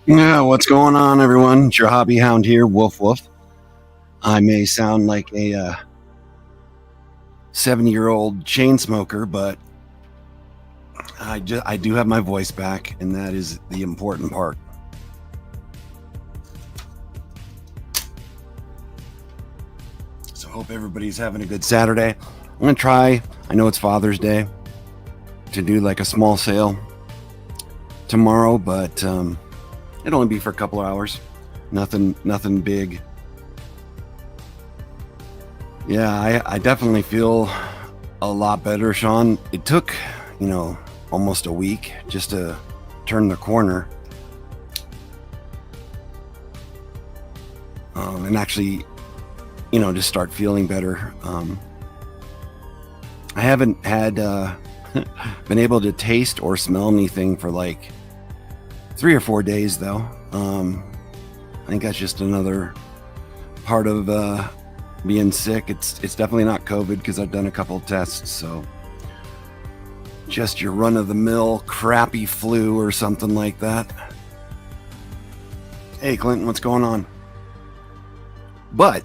Yeah, what's going on, everyone? It's your hobby hound here, Woof Woof. I may sound like a 70-year-old chain smoker, but I do have my voice back, and that is the important part. So hope everybody's having a good Saturday. I'm gonna try. I know it's Father's Day, to do like a small sale tomorrow, but it'll only be for a couple of hours. Nothing big. Yeah, I definitely feel a lot better, Sean. It took, almost a week just to turn the corner. And actually, just start feeling better. I haven't had been able to taste or smell anything for like 3 or 4 days, though. I think that's just another part of being sick. It's definitely not COVID, because I've done a couple of tests. So just your run-of-the-mill crappy flu or something like that. Hey, Clinton, what's going on? But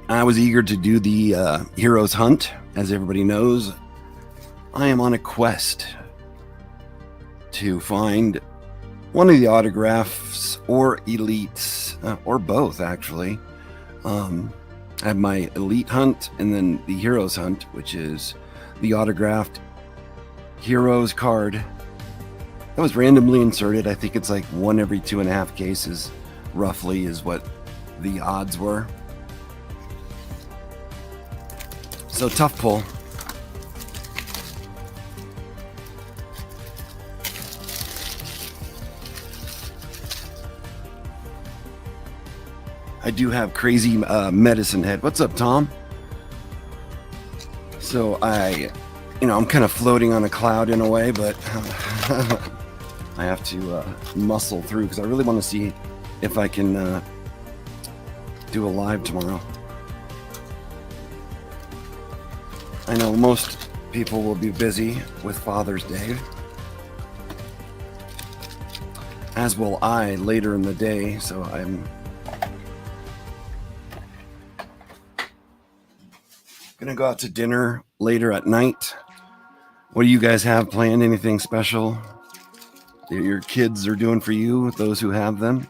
I was eager to do the HEREOS Hunt. As everybody knows, I am on a quest to find one of the autographs or elites, or both, actually. I have my elite hunt and then the HEREOS Hunt, which is the autographed HEREOS card that was randomly inserted. I think it's like 1 every 2.5 cases, roughly, is what the odds were. So tough pull. I do have crazy medicine head. What's up, Tom? So I'm kind of floating on a cloud in a way, but I have to muscle through, because I really want to see if I can do a live tomorrow. I know most people will be busy with Father's Day, as will I later in the day, so I'm gonna go out to dinner later at night. What do you guys have planned? Anything special that your kids are doing for you, those who have them?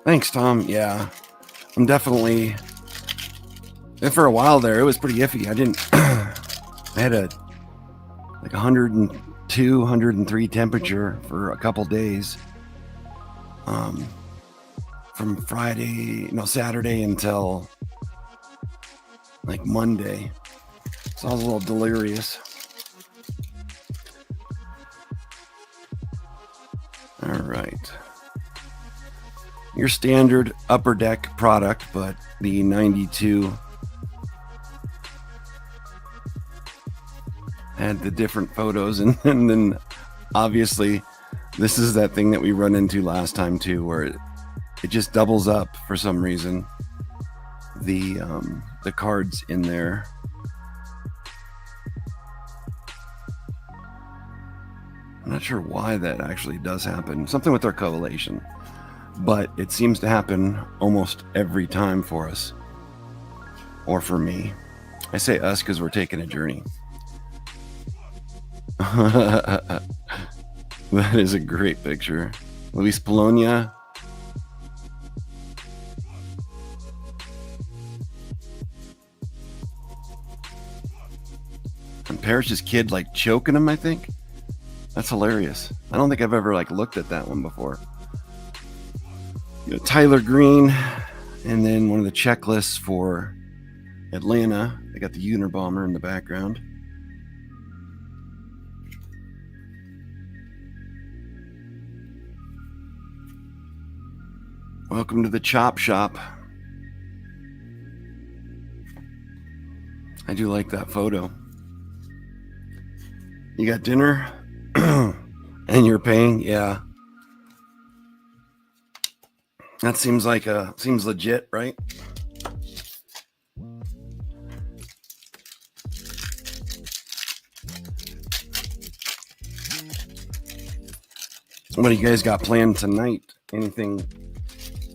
Thanks, Tom. Yeah, I'm definitely. And for a while there, it was pretty iffy. I had a 102, 103 temperature for a couple days. From Saturday until like Monday. So I was a little delirious. All right. Your standard upper deck product, but the 92 had the different photos, and then obviously this is that thing that we run into last time too, where it just doubles up for some reason, the cards in there. I'm not sure why that actually does happen. Something with our correlation, but it seems to happen almost every time for us, or for me. I say us because we're taking a journey. That is a great picture. Luis Polonia. And Parrish's kid choking him, I think. That's hilarious. I don't think I've ever looked at that one before. Tyler Green, and then one of the checklists for Atlanta. They got the Unabomber in the background. Welcome to the Chop Shop. I do like that photo. You got dinner and you're paying? Yeah. That seems legit, right? What do you guys got planned tonight? Anything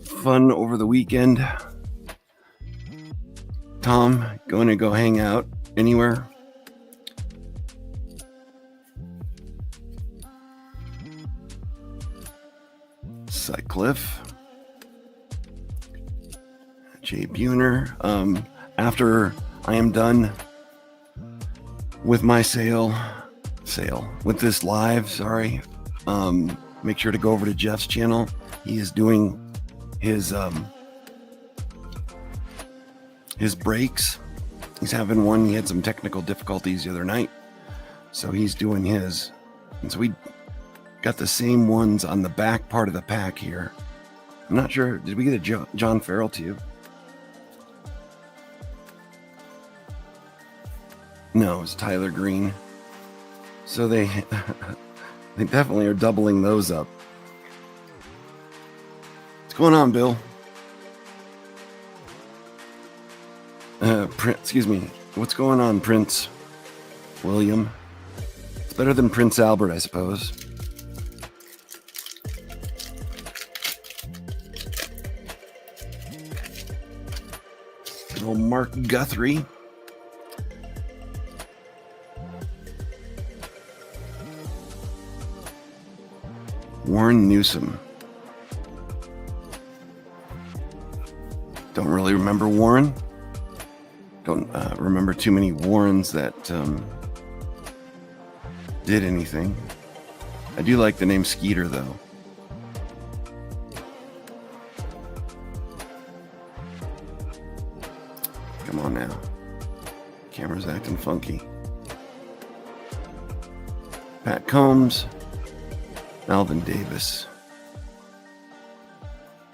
fun over the weekend? Tom, going to go hang out anywhere? Cycliff. Jay Buhner. After I am done with my sale with this live, sorry, make sure to go over to Jeff's channel. He is doing his breaks. He's having one. He had some technical difficulties the other night, so he's doing his. And so we got the same ones on the back part of the pack here. I'm not sure. Did we get a John Farrell too? No, it's Tyler Green. So they definitely are doubling those up. What's going on, Bill? Excuse me. What's going on, Prince William? It's better than Prince Albert, I suppose. Little Mark Guthrie. Warren Newsom. Don't really remember Warren. Don't remember too many Warrens that did anything. I do like the name Skeeter, though. Come on now. Camera's acting funky. Pat Combs. Alvin Davis.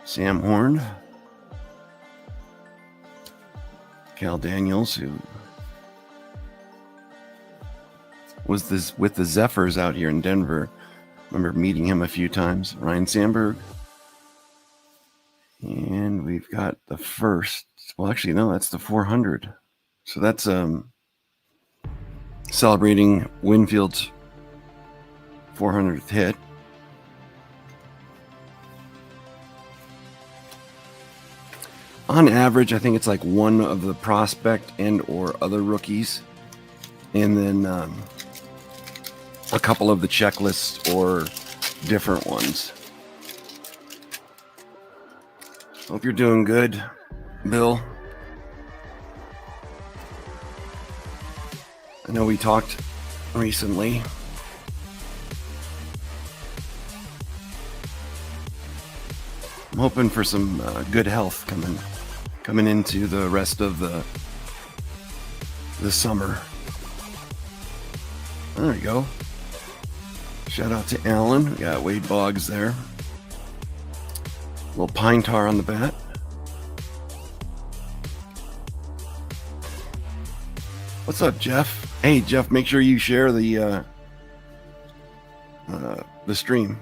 Sam Horn. Cal Daniels, who was with the Zephyrs out here in Denver. Remember meeting him a few times. Ryan Sandberg. And we've got the first. Well, actually, no, that's the 400. So that's celebrating Winfield's 400th hit. On average, I think it's like one of the prospect and or other rookies, and then a couple of the checklists or different ones. Hope you're doing good, Bill. I know we talked recently. I'm hoping for some good health coming into the rest of the summer. There we go. Shout out to Alan. We got Wade Boggs there. A little pine tar on the bat. What's up, Jeff? Hey, Jeff, make sure you share the stream.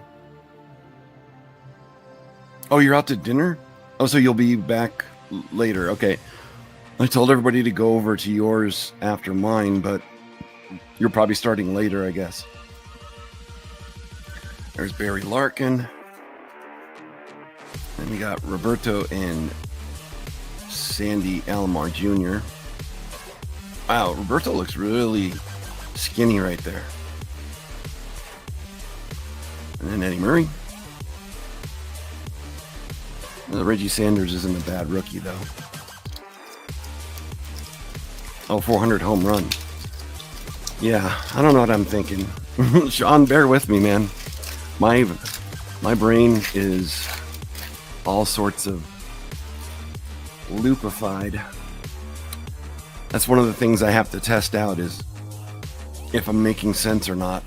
Oh, you're out to dinner? Oh, so you'll be back later. Okay. I told everybody to go over to yours after mine, but you're probably starting later, I guess. There's Barry Larkin. And we got Roberto and Sandy Alomar Jr. Wow, Roberto looks really skinny right there. And then Eddie Murray. Reggie Sanders isn't a bad rookie, though. Oh, 400 home run. Yeah, I don't know what I'm thinking. Sean, bear with me, man. My brain is all sorts of loopified. That's one of the things I have to test out is if I'm making sense or not.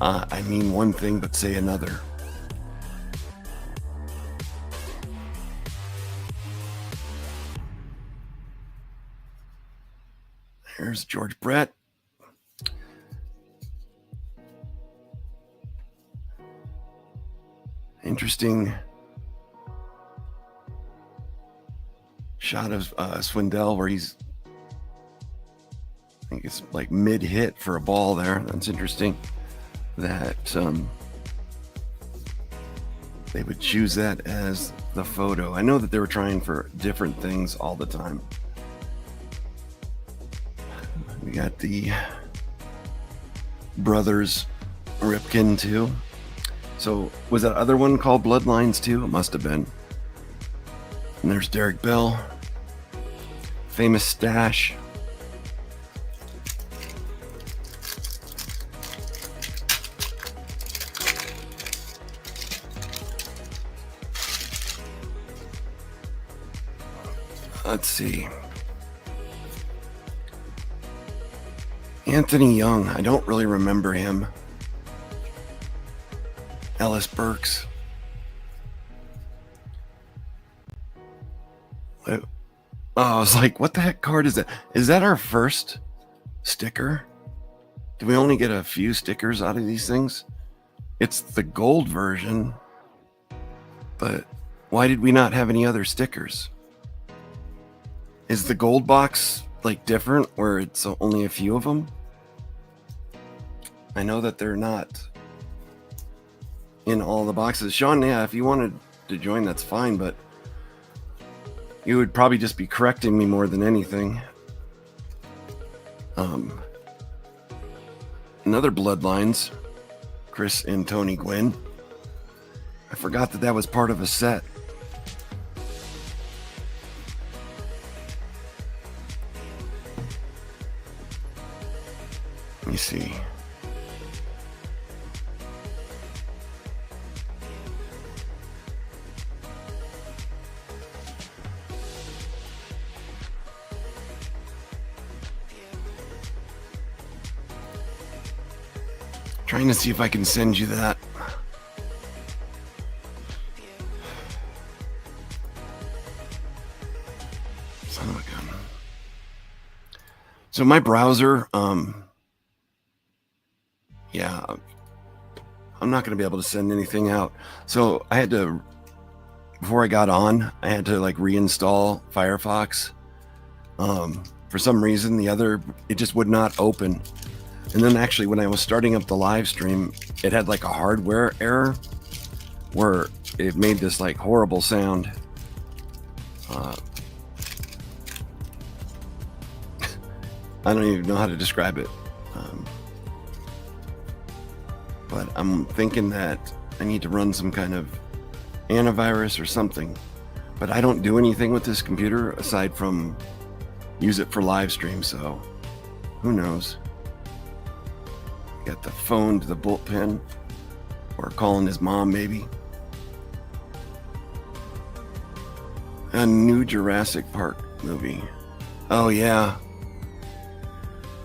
I mean one thing but say another. There's George Brett. Interesting shot of Swindell where he's, I think it's like mid-hit for a ball there. That's interesting. That they would choose that as the photo. I know that they were trying for different things all the time. We got the brothers Ripken too. So was that other one called Bloodlines too? It must have been. And there's Derek Bell. Famous stash. Let's see. Anthony Young. I don't really remember him. Ellis Burks. Oh, I was like, what the heck card is that? Is that our first sticker? Do we only get a few stickers out of these things? It's the gold version. But why did we not have any other stickers? Is the gold box like different where it's only a few of them? I know that they're not in all the boxes. Sean, yeah, if you wanted to join, that's fine, but you would probably just be correcting me more than anything. Another Bloodlines, Chris and Tony Gwynn. I forgot that that was part of a set. Let me see. Trying to see if I can send you that. Son of a gun. So my browser, yeah, I'm not going to be able to send anything out. So I had to, before I got on, I had to like reinstall Firefox. For some reason, it just would not open. And then actually when I was starting up the live stream, it had like a hardware error where it made this like horrible sound. I don't even know how to describe it. But I'm thinking that I need to run some kind of antivirus or something. But I don't do anything with this computer aside from use it for live stream, so who knows? Got the phone to the bullpen, or calling his mom maybe. A new Jurassic Park movie. Oh yeah,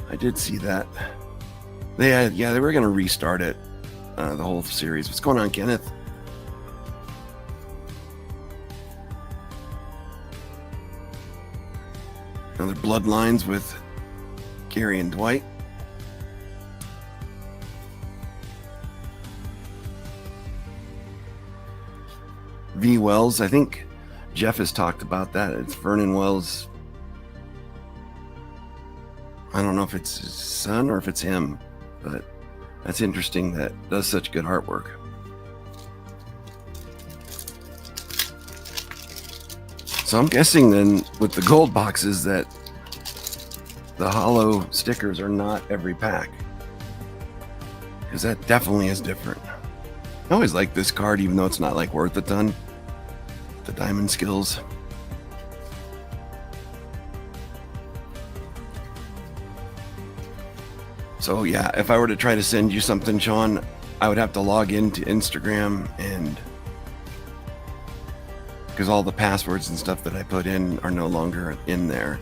I did see that. They were gonna restart it, the whole series. What's going on, Kenneth? Another Bloodlines with Gary and Dwight. V. Wells, I think Jeff has talked about that. It's Vernon Wells. I don't know if it's his son or if it's him, but that's interesting that does such good artwork. So I'm guessing then with the gold boxes that the hollow stickers are not every pack, because that definitely is different. I always like this card, even though it's not like worth a ton. The Diamond Skills. So yeah, if I were to try to send you something, Sean, I would have to log into Instagram, and because all the passwords and stuff that I put in are no longer in there.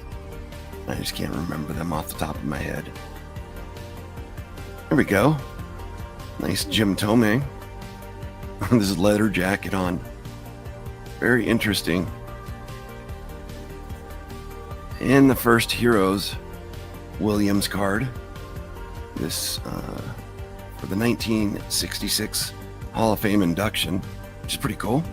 I just can't remember them off the top of my head. There we go. Nice Jim Tomei. This leather jacket on. Very interesting. And the first Heroes Williams card. This for the 1966 Hall of Fame induction, which is pretty cool.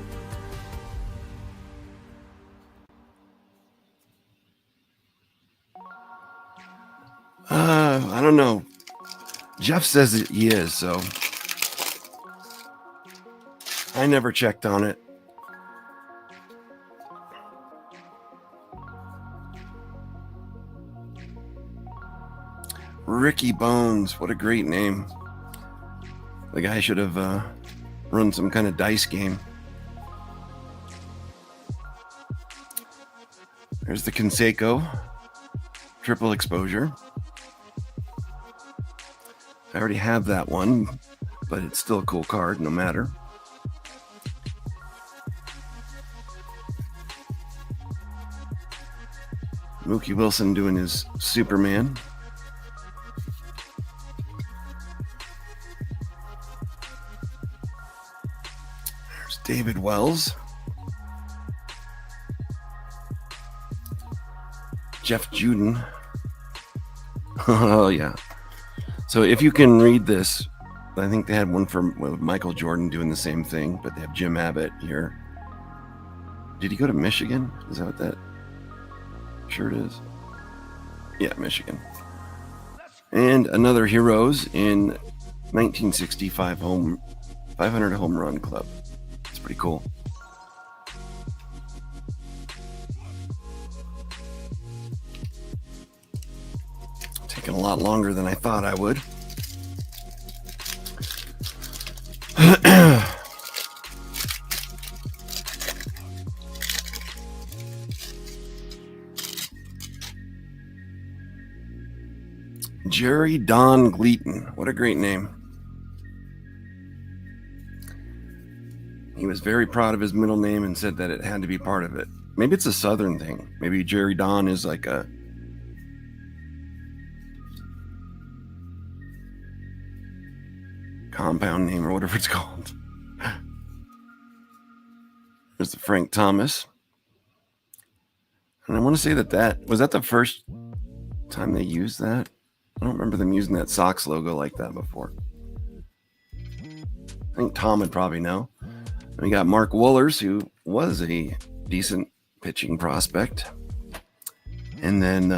I don't know. Jeff says that he is, so I never checked on it. Ricky Bones, what a great name. The guy should have run some kind of dice game. There's the Conseco, triple exposure. I already have that one, but it's still a cool card no matter. Mookie Wilson doing his Superman. There's David Wells. Jeff Juden. Oh, yeah. So if you can read this, I think they had one for Michael Jordan doing the same thing, but they have Jim Abbott here. Did he go to Michigan? Is that what that? Sure it is. Yeah, Michigan. And another Heroes in 1965 500 home run club. It's pretty cool. Taking a lot longer than I thought I would. Jerry Don Gleaton. What a great name. He was very proud of his middle name and said that it had to be part of it. Maybe it's a Southern thing. Maybe Jerry Don is like a compound name or whatever it's called. There's the Frank Thomas. And I want to say that was that the first time they used that? I don't remember them using that Sox logo like that before. I think Tom would probably know. And we got Mark Wohlers, who was a decent pitching prospect. And then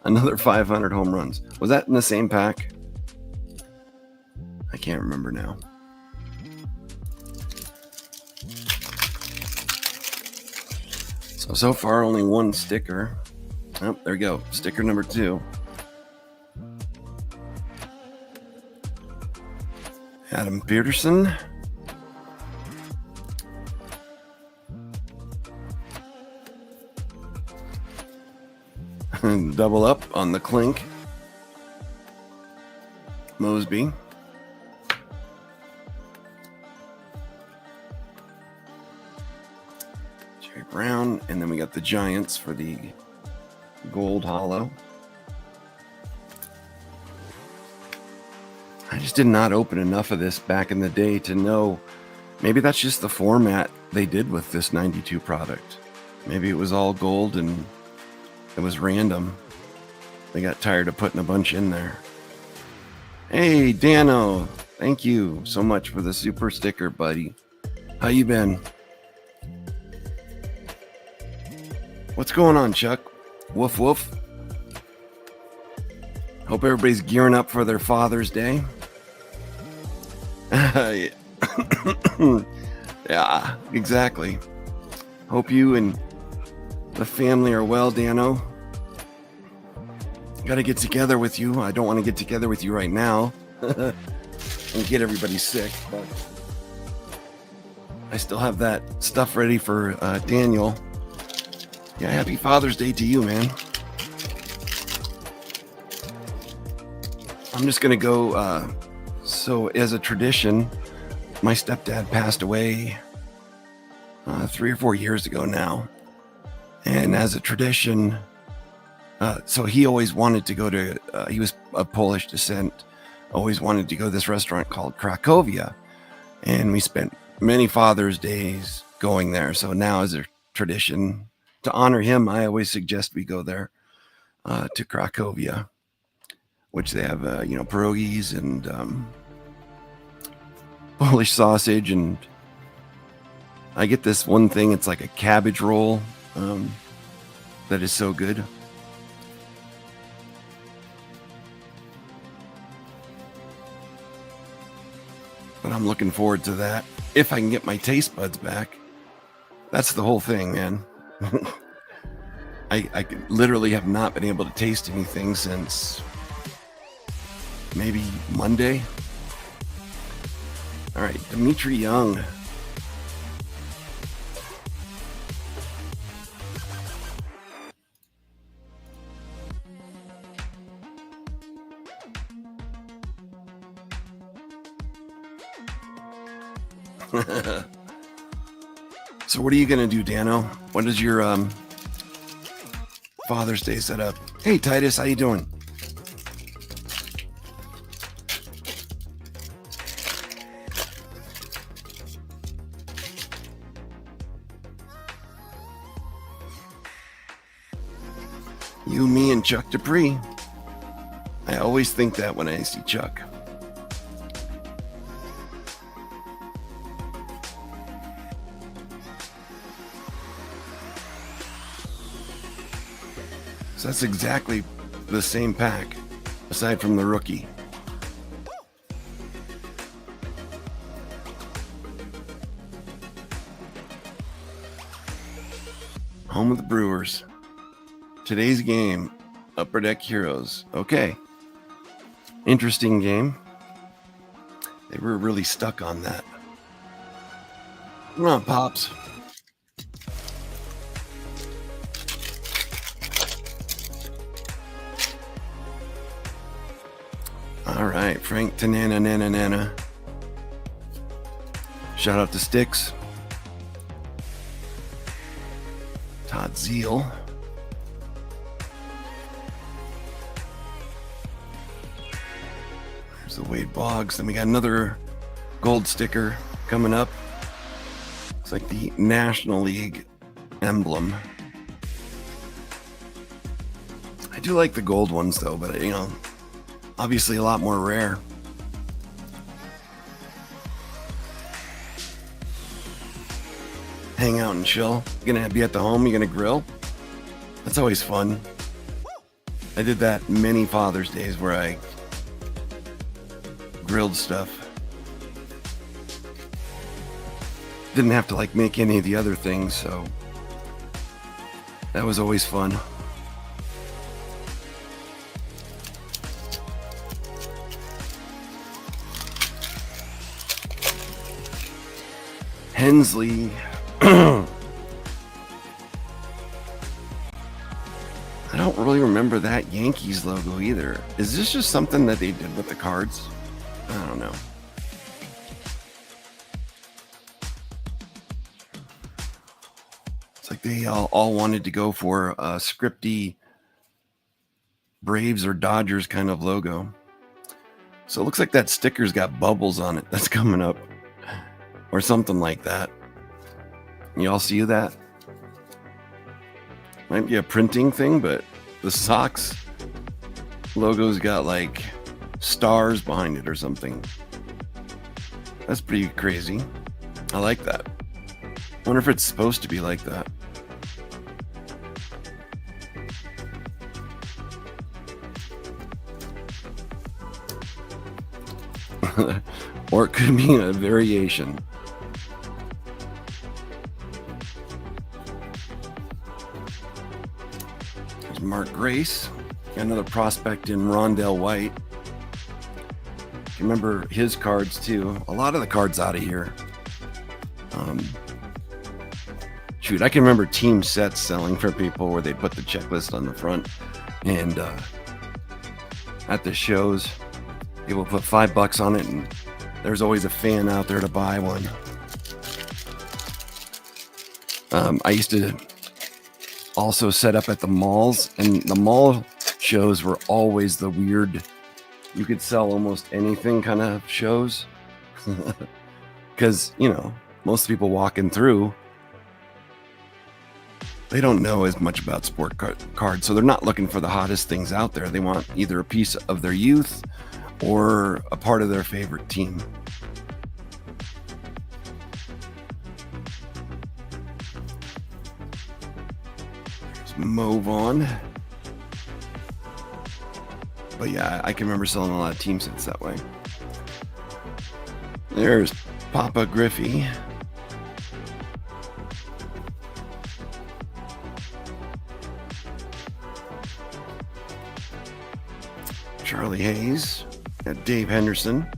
another 500 home runs. Was that in the same pack? I can't remember now. So far, only one sticker. Oh, there we go. Sticker number 2. Adam Peterson. Double up on the clink. Mosby. Jerry Brown. And then we got the Giants for the gold hollow. I just did not open enough of this back in the day to know. Maybe that's just the format they did with this 92 product. Maybe it was all gold and it was random. They got tired of putting a bunch in there. Hey, Dano. Thank you so much for the super sticker, buddy. How you been? What's going on, Chuck? Woof, woof. Hope everybody's gearing up for their Father's Day. Yeah, exactly. Hope you and the family are well, Dano. Got to get together with you. I don't want to get together with you right now and get everybody sick, but I still have that stuff ready for Daniel. Yeah, happy Father's Day to you, man. I'm just going to go. So as a tradition, my stepdad passed away 3 or 4 years ago now. And as a tradition, so he always wanted to go to, he was of Polish descent, always wanted to go to this restaurant called Cracovia. And we spent many Father's Days going there. So now as a tradition, to honor him, I always suggest we go there to Cracovia, which they have, pierogies and Polish sausage. And I get this one thing, it's like a cabbage roll that is so good. But I'm looking forward to that. If I can get my taste buds back. That's the whole thing, man. I literally have not been able to taste anything since maybe Monday. All right, Dimitri Young. So what are you gonna do, Dano? What is your Father's Day set up? Hey Titus, how you doing? You, me, and Chuck Dupree. I always think that when I see Chuck. So that's exactly the same pack, aside from the rookie. Home of the Brewers. Today's game, Upper Deck Heroes. Okay. Interesting game. They were really stuck on that. Come on, Pops. All right, Frank Tanana Nana Nana. Shout out to Sticks. Todd Zeal. There's the Wade Boggs. Then we got another gold sticker coming up. It's like the National League emblem. I do like the gold ones though, but you know, obviously a lot more rare. Hang out and chill. You're gonna be at the home, you're gonna grill. That's always fun. I did that many Father's Days where I grilled stuff. Didn't have to like make any of the other things, so that was always fun. Hensley. I don't really remember that Yankees logo either. Is this just something that they did with the cards? I don't know. It's like they all wanted to go for a scripty Braves or Dodgers kind of logo. So it looks like that sticker's got bubbles on it. That's coming up. Or something like that. Y'all see that? Might be a printing thing, but the Sox logo's got like stars behind it or something. That's pretty crazy. I like that. Wonder if it's supposed to be like that. Or it could be a variation. There's Mark Grace. Got another prospect in Rondell White. You remember his cards too. A lot of the cards out of here. Shoot, I can remember team sets selling for people where they put the checklist on the front, and at the shows, people put $5 on it, and there's always a fan out there to buy one. I used to also set up at the malls, and the mall shows were always the weird, you could sell almost anything kind of shows. Because, you know, most people walking through, they don't know as much about sport cards, so they're not looking for the hottest things out there. They want either a piece of their youth or a part of their favorite team. Let's move on. But yeah, I can remember selling a lot of team sets that way. There's Papa Griffey. Charlie Hayes. Got Dave Henderson.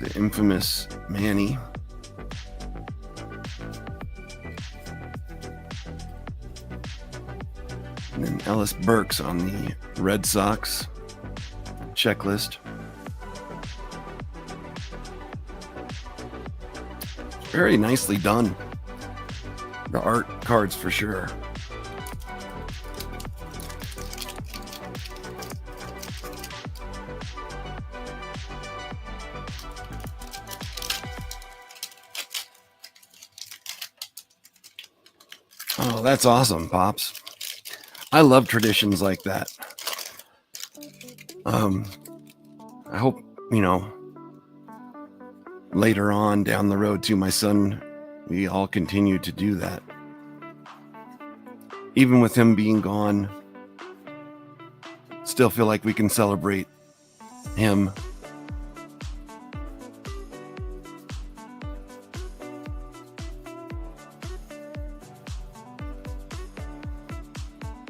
The infamous Manny. And then Ellis Burks on the Red Sox checklist. Very nicely done. The art cards for sure. Oh, that's awesome, Pops. I love traditions like that. I hope, later on down the road to my son, we all continue to do that. Even with him being gone, still feel like we can celebrate him.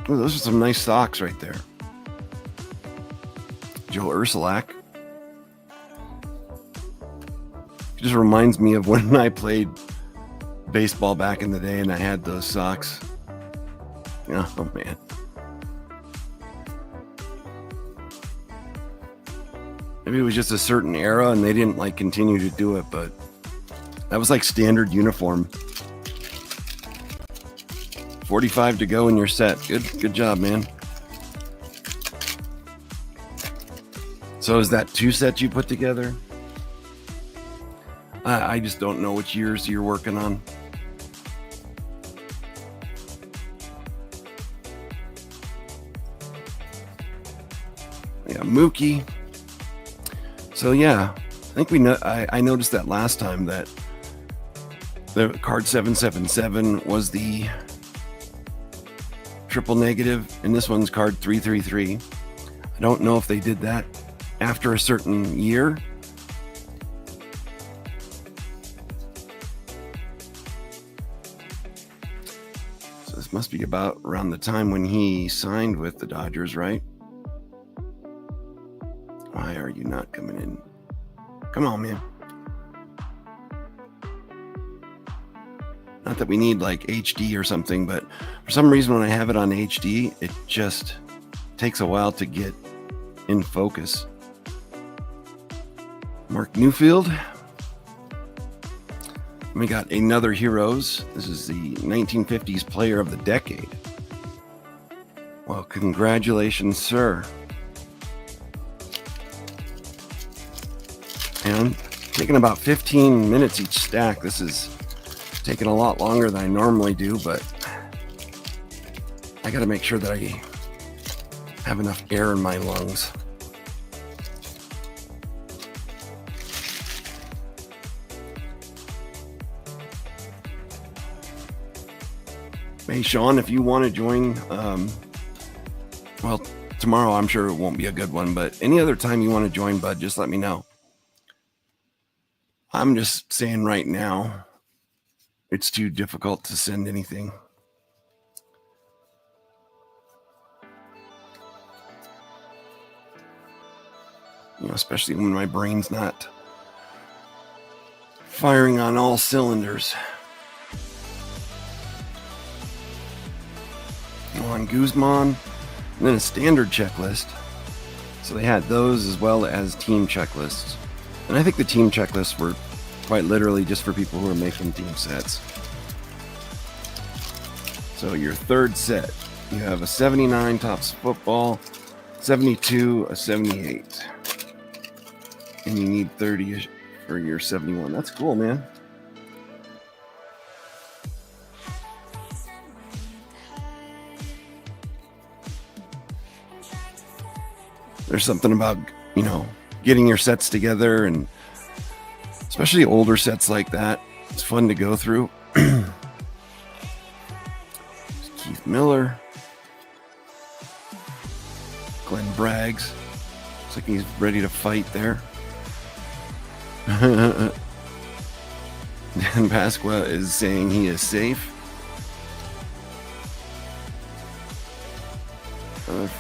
Oh, those are some nice socks right there. Joe Ursulak. Just reminds me of when I played baseball back in the day and I had those socks. Oh, man. Maybe it was just a certain era and they didn't continue to do it, but that was like standard uniform. 45 to go in your set. Good job, man. So is that 2 sets you put together? I just don't know which years you're working on. Yeah, Mookie. So yeah, I think we know. I noticed that last time that the card 777 was the triple negative, and this one's card 333. I don't know if they did that after a certain year. So this must be about around the time when he signed with the Dodgers, right? Why are you not coming in? Come on, man. Not that we need HD or something, but for some reason when I have it on HD, it just takes a while to get in focus. Mark Newfield. We got another Heroes. This is the 1950s Player of the Decade. Well, congratulations, sir. And taking about 15 minutes each stack. This is taking a lot longer than I normally do, but I got to make sure that I have enough air in my lungs. Hey, Sean, if you want to join, well, tomorrow I'm sure it won't be a good one, but any other time you want to join, bud, just let me know. I'm just saying right now, it's too difficult to send anything. Especially when my brain's not firing on all cylinders. On Guzman, and then a standard checklist. So they had those as well as team checklists. And I think the team checklists were quite literally just for people who are making team sets. So your third set, you have a 79 Topps football, 72, a 78. And you need 30 for your 71. That's cool, man. There's something about, getting your sets together, and especially older sets like that. It's fun to go through. Keith Miller, Glenn Braggs, Looks like he's ready to fight there. Dan Pasqua is saying he is safe.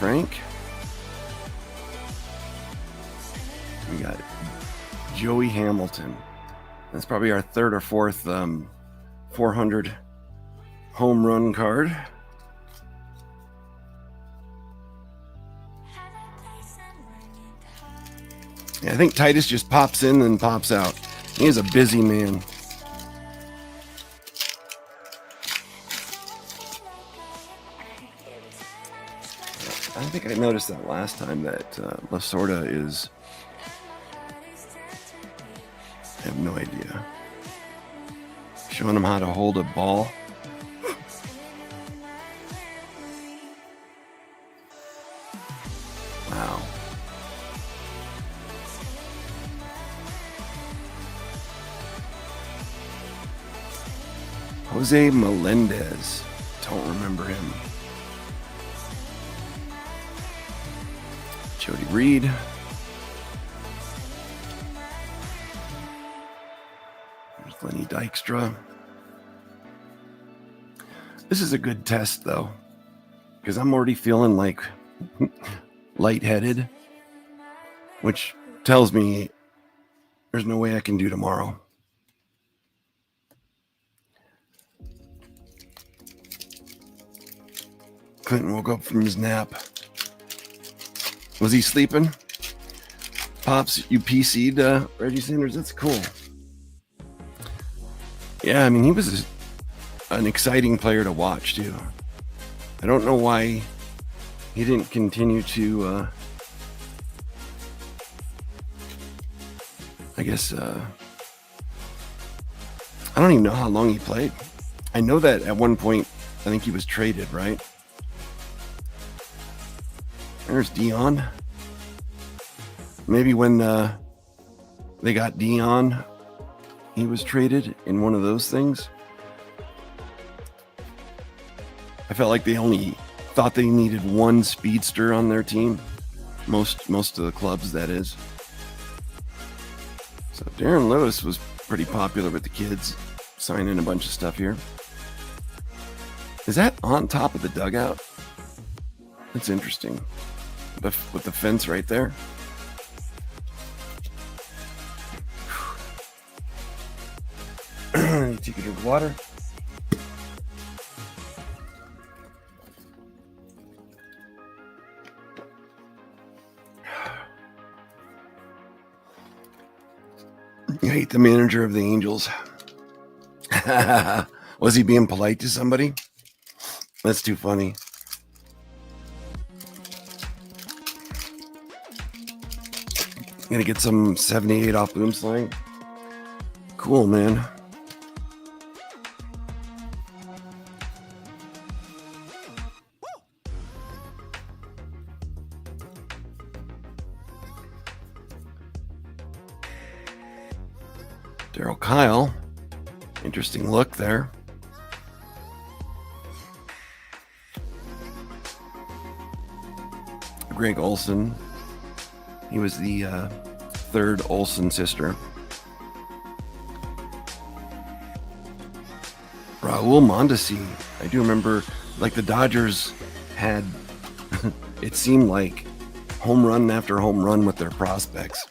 Frank. We got Joey Hamilton. That's probably our third or fourth 400 home run card. Yeah, I think Titus just pops in and pops out. He is a busy man. I think I noticed that last time that Lasorda is... I have no idea. Showing him how to hold a ball. Wow. Jose Melendez. Don't remember him. Jody Reed. There's Lenny Dykstra. This is a good test, though, because I'm already feeling like lightheaded, which tells me there's no way I can do tomorrow. Clinton woke up from his nap. Was he sleeping? Pops, you PC'd Reggie Sanders? That's cool. Yeah, I mean, he was an exciting player to watch, too. I don't know why he didn't continue to, I guess, I don't even know how long he played. I know that at one point, I think he was traded, right? There's Dion. Maybe when they got Dion, he was traded in one of those things. I felt like they only thought they needed one speedster on their team. Most of the clubs, that is. So Darren Lewis was pretty popular with the kids, signing a bunch of stuff here. Is that on top of the dugout? That's interesting. With the fence right there. Take a drink of water. You hate the manager of the Angels. Was he being polite to somebody? That's too funny. Gonna get some 78 off Boomslang. Cool, man. Daryl Kyle. Interesting look there. Greg Olson. He was the third Olsen sister. Raul Mondesi. I do remember, like, the Dodgers had, it seemed like, home run after home run with their prospects.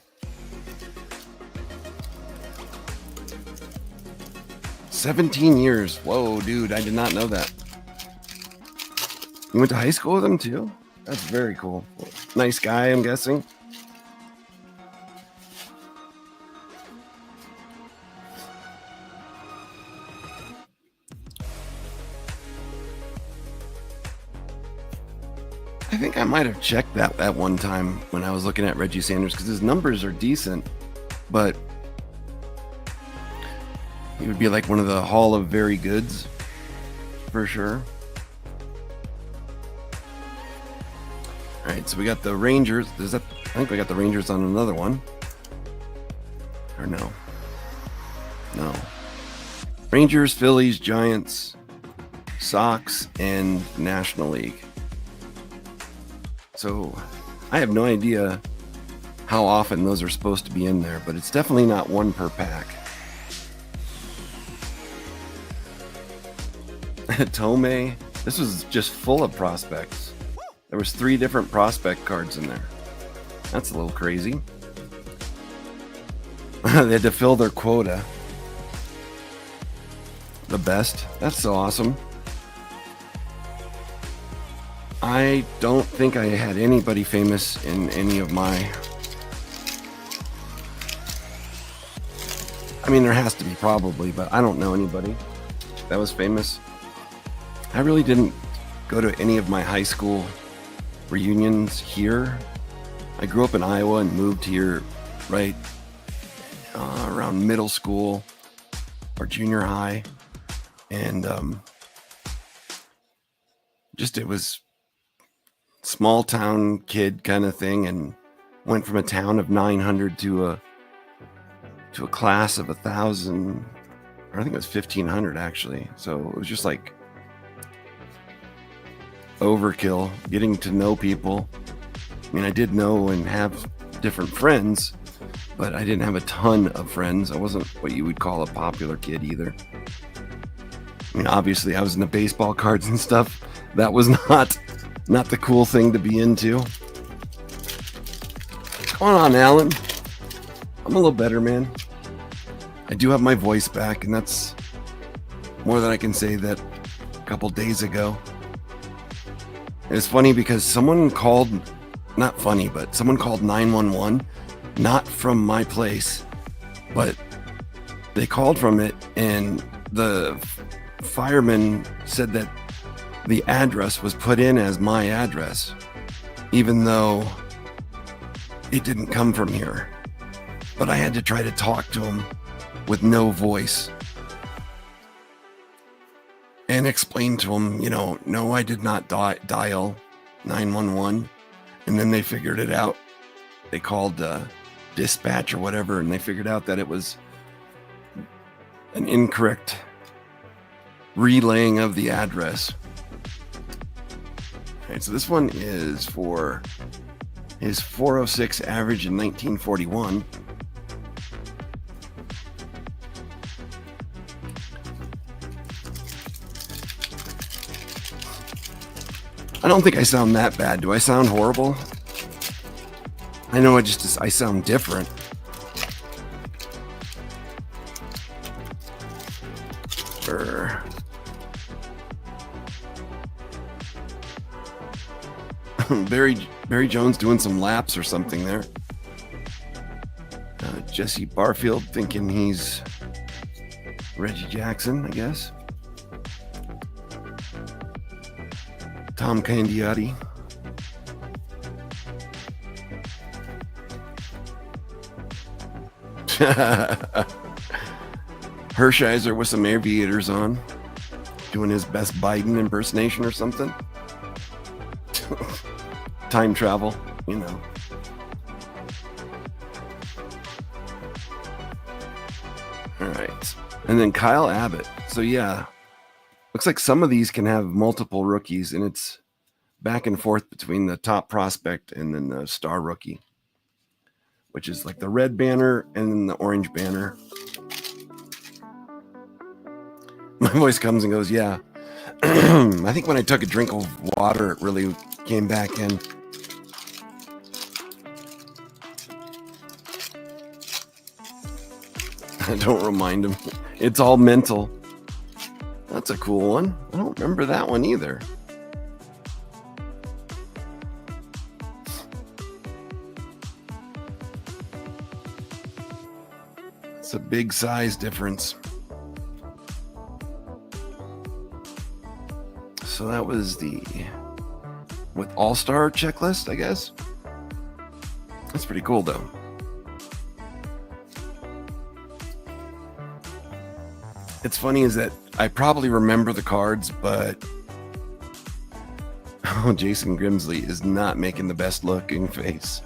17 years. Whoa, dude, I did not know that. You went to high school with him, too? That's very cool. Nice guy, I'm guessing. I think I might have checked that at one time when I was looking at Reggie Sanders, because his numbers are decent, but he would be like one of the Hall of Very Goods for sure. All right, so we got the Rangers. I think we got the Rangers on another one. Or no. No. Rangers, Phillies, Giants, Sox, and National League. So I have no idea how often those are supposed to be in there, but it's definitely not one per pack. Tomei, this was just full of prospects. There was 3 different prospect cards in there. That's a little crazy. They had to fill their quota. The best. That's so awesome. I don't think I had anybody famous in any of my... I mean, there has to be probably, but I don't know anybody that was famous. I really didn't go to any of my high school reunions here. I grew up in Iowa and moved here right around middle school or junior high. And just it was small town kid kind of thing, and went from a town of 900 to a class of 1,000, or I think it was 1,500 actually. So it was just like overkill, getting to know people. I mean, I did know and have different friends, but I didn't have a ton of friends. I wasn't what you would call a popular kid either. I mean, obviously I was into baseball cards and stuff. That was not the cool thing to be into. Come on, Alan. I'm a little better, man. I do have my voice back, and that's more than I can say that a couple days ago. It's funny because someone called, not funny, but someone called 911, not from my place, but they called from it, and the fireman said that the address was put in as my address, even though it didn't come from here. But I had to try to talk to him with no voice and explain to him, you know, no, I did not dial 911. And then they figured it out. They called dispatch or whatever, and they figured out that it was an incorrect relaying of the address. All right, so this one is for his 406 average in 1941. I don't think I sound that bad. Do I sound horrible? I know I sound different. Barry Jones doing some laps or something there. Jesse Barfield thinking he's Reggie Jackson, I guess. Tom Candiotti. Hershiser with some aviators on, doing his best Biden impersonation or something. Time travel, you know. All right. And then Kyle Abbott. So yeah, looks like some of these can have multiple rookies, and it's back and forth between the top prospect and then the star rookie, which is like the red banner and then the orange banner. My voice comes and goes, yeah. I think when I took a drink of water, it really came back in. Don't remind him. It's all mental. That's a cool one. I don't remember that one either. It's a big size difference. So that was the with all-star checklist, I guess. That's pretty cool though. It's funny is that I probably remember the cards, but Jason Grimsley is not making the best looking face.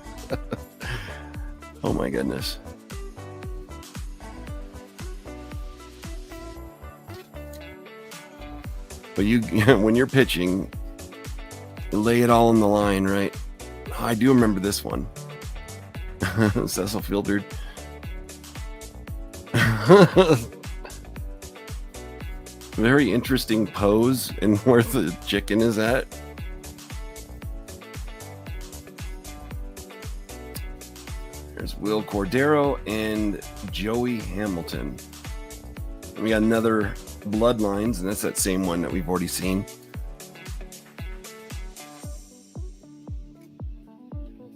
Oh my goodness. But you, when you're pitching, you lay it all on the line, right? I do remember this one. Cecil Fielder. Very interesting pose and where the chicken is at. There's Will Cordero and Joey Hamilton. And we got another Bloodlines, and that's that same one that we've already seen.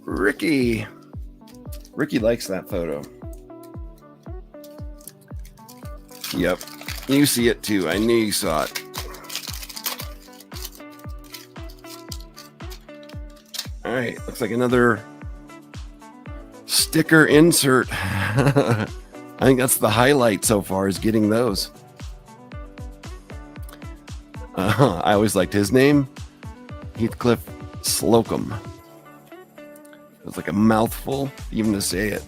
Ricky likes that photo. Yep, you see it too. I knew you saw it. All right, looks like another sticker insert. I think that's the highlight so far, is getting those. I always liked his name, Heathcliff Slocum. It was like a mouthful even to say it.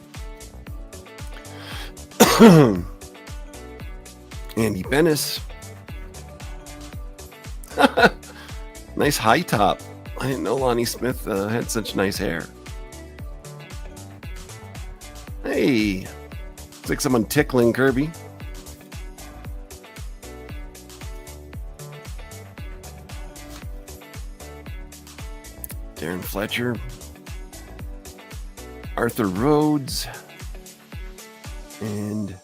Andy Bennis. Nice high top. I didn't know Lonnie Smith had such nice hair. Hey, looks like someone tickling Kirby. Darren Fletcher. Arthur Rhodes. And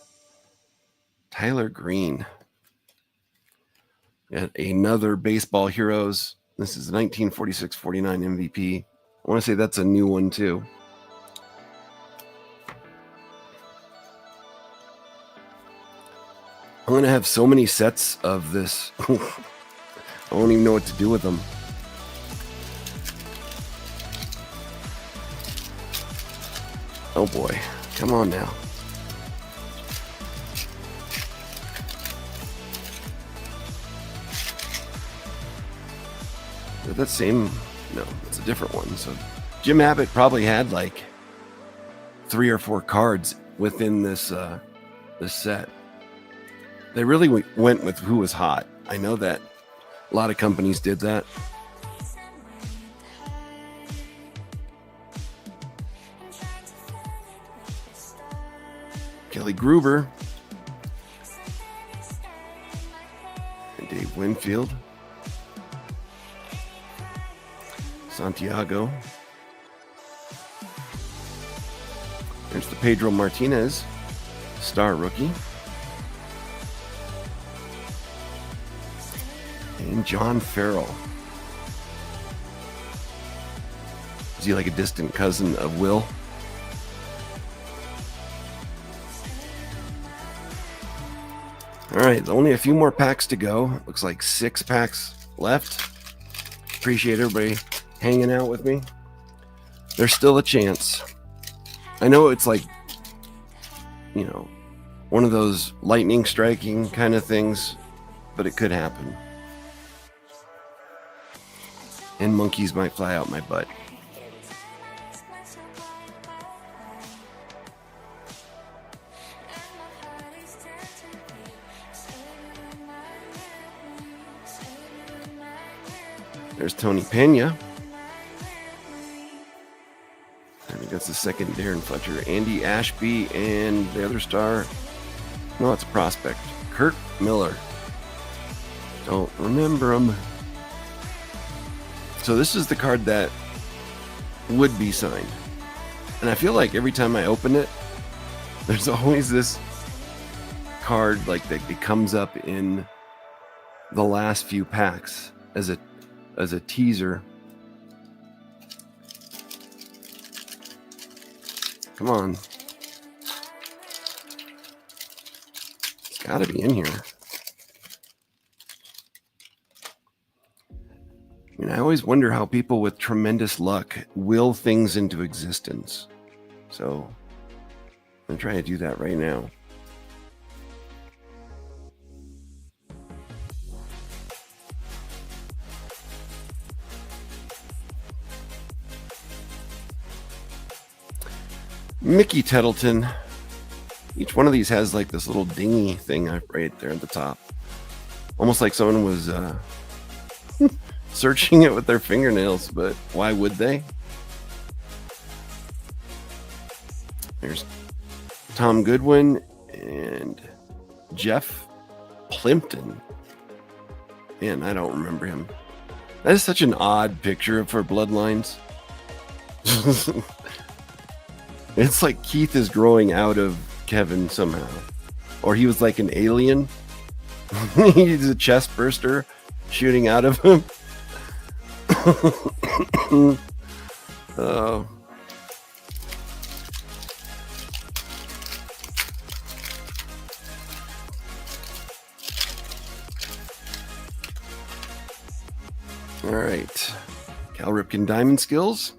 Tyler Green. Got another Baseball Heroes. This is 1946-49 MVP. I want to say that's a new one too. I'm going to have so many sets of this. I won't even know what to do with them. Oh boy. Come on now. Is that same? No, it's a different one. So Jim Abbott probably had like 3 or 4 cards within this this set. They really went with who was hot. I know that a lot of companies did that. Kelly Gruber. And Dave Winfield. Santiago. There's the Pedro Martinez, star rookie. And John Farrell. Is he like a distant cousin of Will? All right, only a few more packs to go. Looks like 6 packs left. Appreciate everybody hanging out with me. There's still a chance. I know it's like, you know, one of those lightning striking kind of things, but it could happen. And monkeys might fly out my butt. There's Tony Pena. I think that's the second Darren Fletcher. Andy Ashby and the other star. No, it's a prospect. Kurt Miller. Don't remember him. So this is the card that would be signed. And I feel like every time I open it, there's always this card like that it comes up in the last few packs as a teaser. Come on. It's got to be in here. I mean, I always wonder how people with tremendous luck will things into existence. So I'm going to try to do that right now. Mickey Tettleton. Each one of these has like this little dingy thing right there at the top. Almost like someone was searching it with their fingernails, but why would they? There's Tom Goodwin and Jeff Plimpton. Man, I don't remember him. That is such an odd picture for Bloodlines. It's like Keith is growing out of Kevin somehow. Or he was like an alien. He's a chest burster shooting out of him. Oh. All right. Cal Ripken Diamond Skills.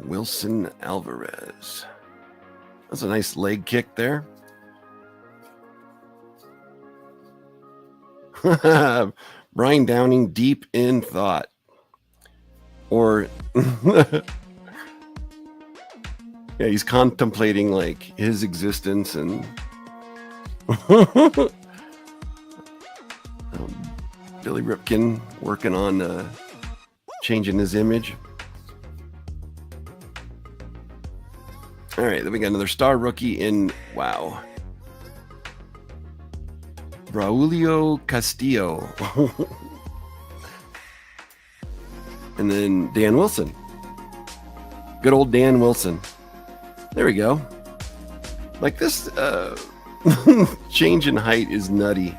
Wilson Alvarez. That's a nice leg kick there. Brian Downing deep in thought. Or yeah, he's contemplating like his existence and Billy Ripken working on changing his image. All right, then we got another star rookie in wow. Braulio Castillo. And then Dan Wilson. Good old Dan Wilson. There we go. Like this change in height is nutty.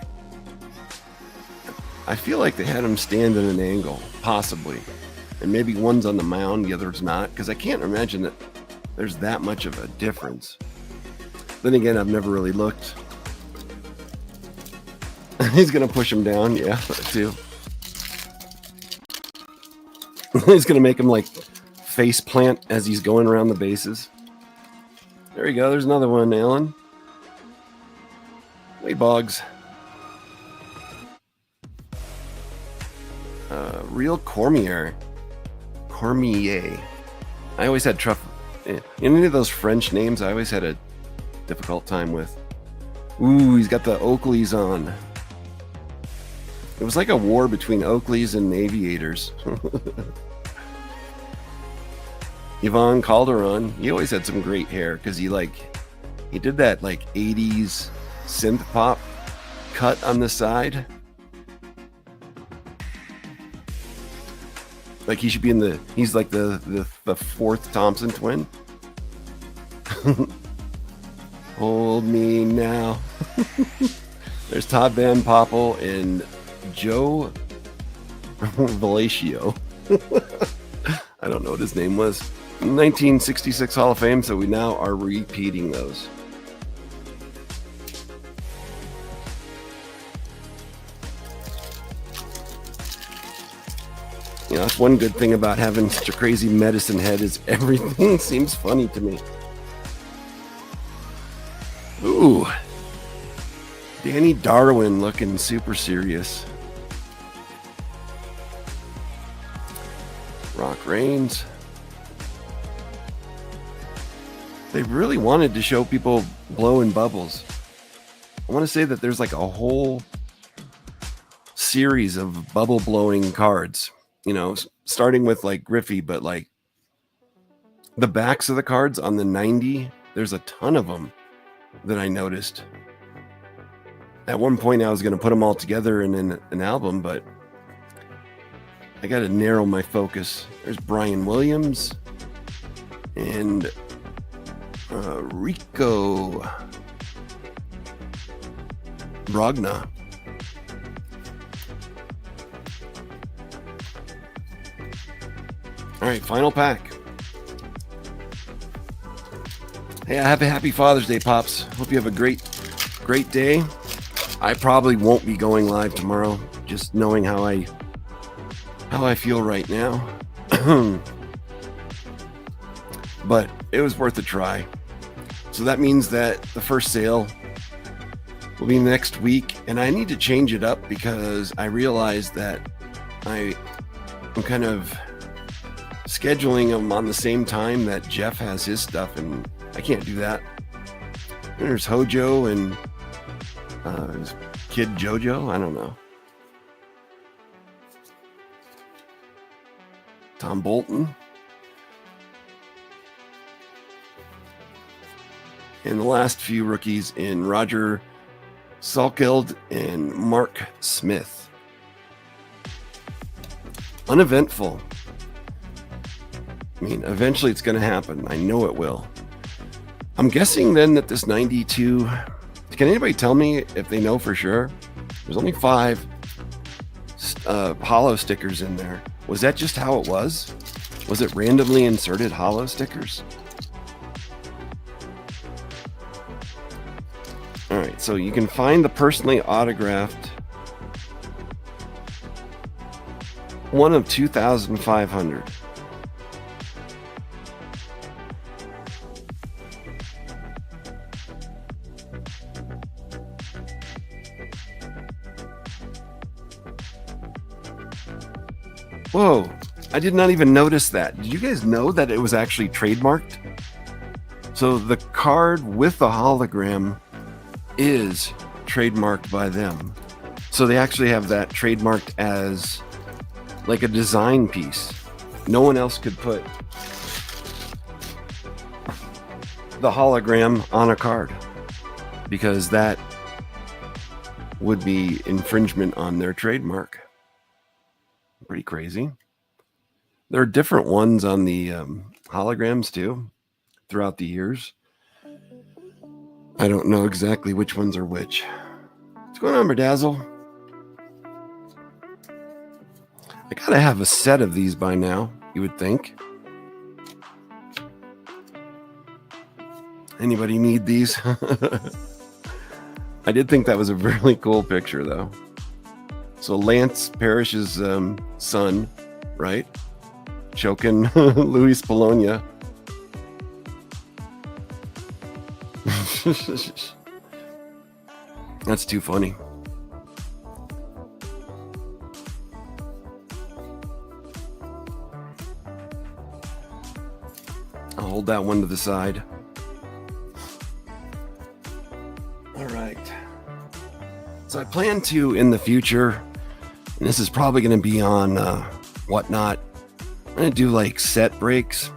I feel like they had him stand at an angle, possibly. And maybe one's on the mound, the other's not, because I can't imagine that there's that much of a difference. Then again, I've never really looked. He's going to push him down, yeah, too. He's going to make him like face plant as he's going around the bases. There you go. There's another one, Alan. Wade Boggs. Real Cormier. I always had trouble. In any of those French names, I always had a difficult time with. Ooh, he's got the Oakleys on. It was like a war between Oakleys and Aviators. Yvonne Calderon, he always had some great hair because he did that like 80s synth pop cut on the side. Like he should be in he's like the fourth Thompson twin. Hold me now. There's Todd Van Poppel and Joe Valacio. I don't know what his name was. 1966 Hall of Fame, so we now are repeating those. You know, that's one good thing about having such a crazy medicine head is everything seems funny to me. Ooh. Danny Darwin looking super serious. Rock Reigns. They really wanted to show people blowing bubbles. I want to say that there's like a whole series of bubble blowing cards, you know, starting with like Griffey, but like the backs of the cards on the 90, there's a ton of them that I noticed. At one point I was going to put them all together in an album, but I got to narrow my focus. There's Brian Williams and Rico Brogna. All right, final pack. Hey, I have a happy Father's Day, Pops. Hope you have a great day. I probably won't be going live tomorrow, just knowing how I feel right now. But it was worth a try. So that means that the first sale will be next week, and I need to change it up because I realized that I'm kind of scheduling them on the same time that Jeff has his stuff, and I can't do that. There's Hojo and Kid Jojo. I don't know. Tom Bolton. And the last few rookies in Roger Salkeld and Mark Smith. Uneventful. I mean, eventually it's going to happen. I know it will. I'm guessing then that this 92... Can anybody tell me if they know for sure? There's only 5 hollow stickers in there. Was that just how it was? Was it randomly inserted hollow stickers? All right, so you can find the personally autographed one of 2,500. Whoa, I did not even notice that. Did you guys know that it was actually trademarked? So the card with the hologram is trademarked by them. So they actually have that trademarked as like a design piece. No one else could put the hologram on a card because that would be infringement on their trademark. Pretty crazy. There are different ones on the holograms too throughout the years. I don't know exactly which ones are which. What's going on, Bedazzle? I gotta have a set of these by now, you would think. Anybody need these? I did think that was a really cool picture though. So Lance Parrish's son, right? Choking Luis Bologna. That's too funny. I'll hold that one to the side. All right. So I plan to, in the future, and this is probably going to be on Whatnot, I'm going to do like set breaks.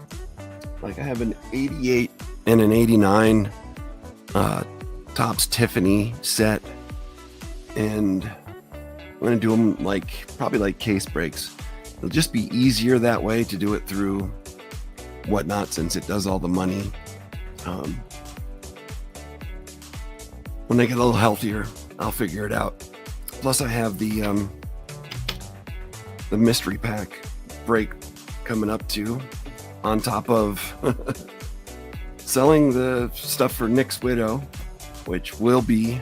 Like I have an 88 and an 89 Topps Tiffany set, and I'm going to do them like probably like case breaks. It'll just be easier that way to do it through Whatnot since it does all the money. When I get a little healthier, I'll figure it out. Plus I have the mystery pack break coming up too, on top of selling the stuff for Nick's Widow, which will be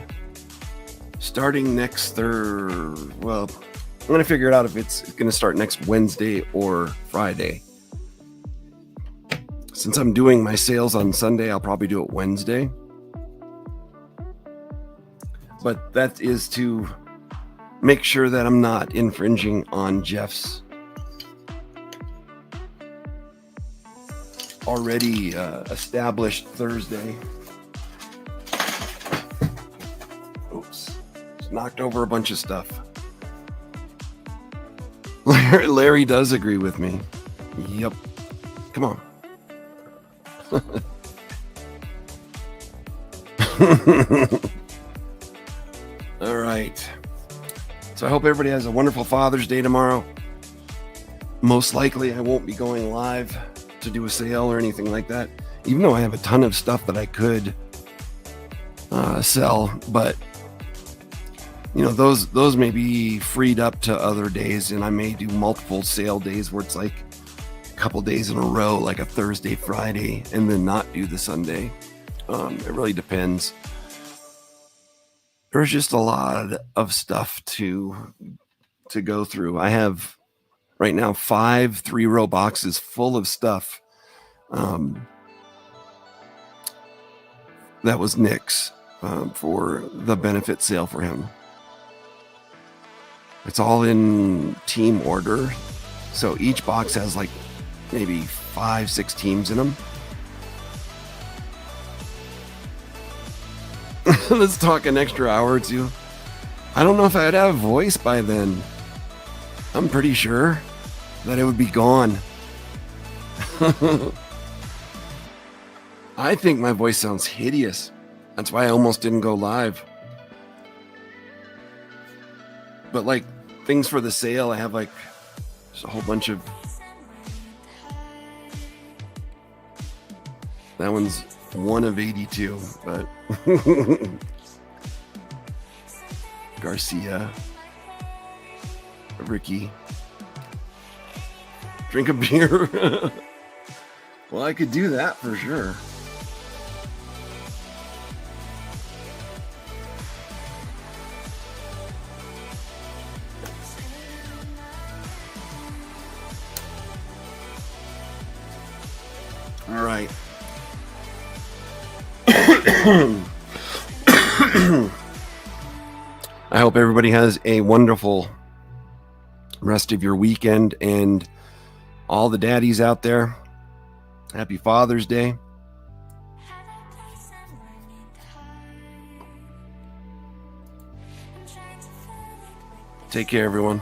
starting next well, I'm going to figure it out if it's going to start next Wednesday or Friday. Since I'm doing my sales on Sunday, I'll probably do it Wednesday. But that is to make sure that I'm not infringing on Jeff's already established Thursday. Oops. Just knocked over a bunch of stuff. Larry does agree with me. Yep. Come on. All right. So I hope everybody has a wonderful Father's Day tomorrow. Most likely I won't be going live to do a sale or anything like that, even though I have a ton of stuff that I could sell, but you know, those may be freed up to other days, and I may do multiple sale days where it's like a couple days in a row, like a Thursday, Friday, and then not do the Sunday. It really depends. There's just a lot of stuff to go through. I have right now 5 3-row boxes full of stuff. That was Nick's for the benefit sale for him. It's all in team order. So each box has like maybe 5-6 teams in them. Let's talk an extra hour or two. I don't know if I'd have a voice by then. I'm pretty sure that it would be gone. I think my voice sounds hideous. That's why I almost didn't go live. But like things for the sale, I have like just a whole bunch of. That one's one of 82, but Garcia, Ricky, drink a beer. Well, I could do that for sure. All right. I hope everybody has a wonderful rest of your weekend, and all the daddies out there, happy Father's Day. Take care, everyone.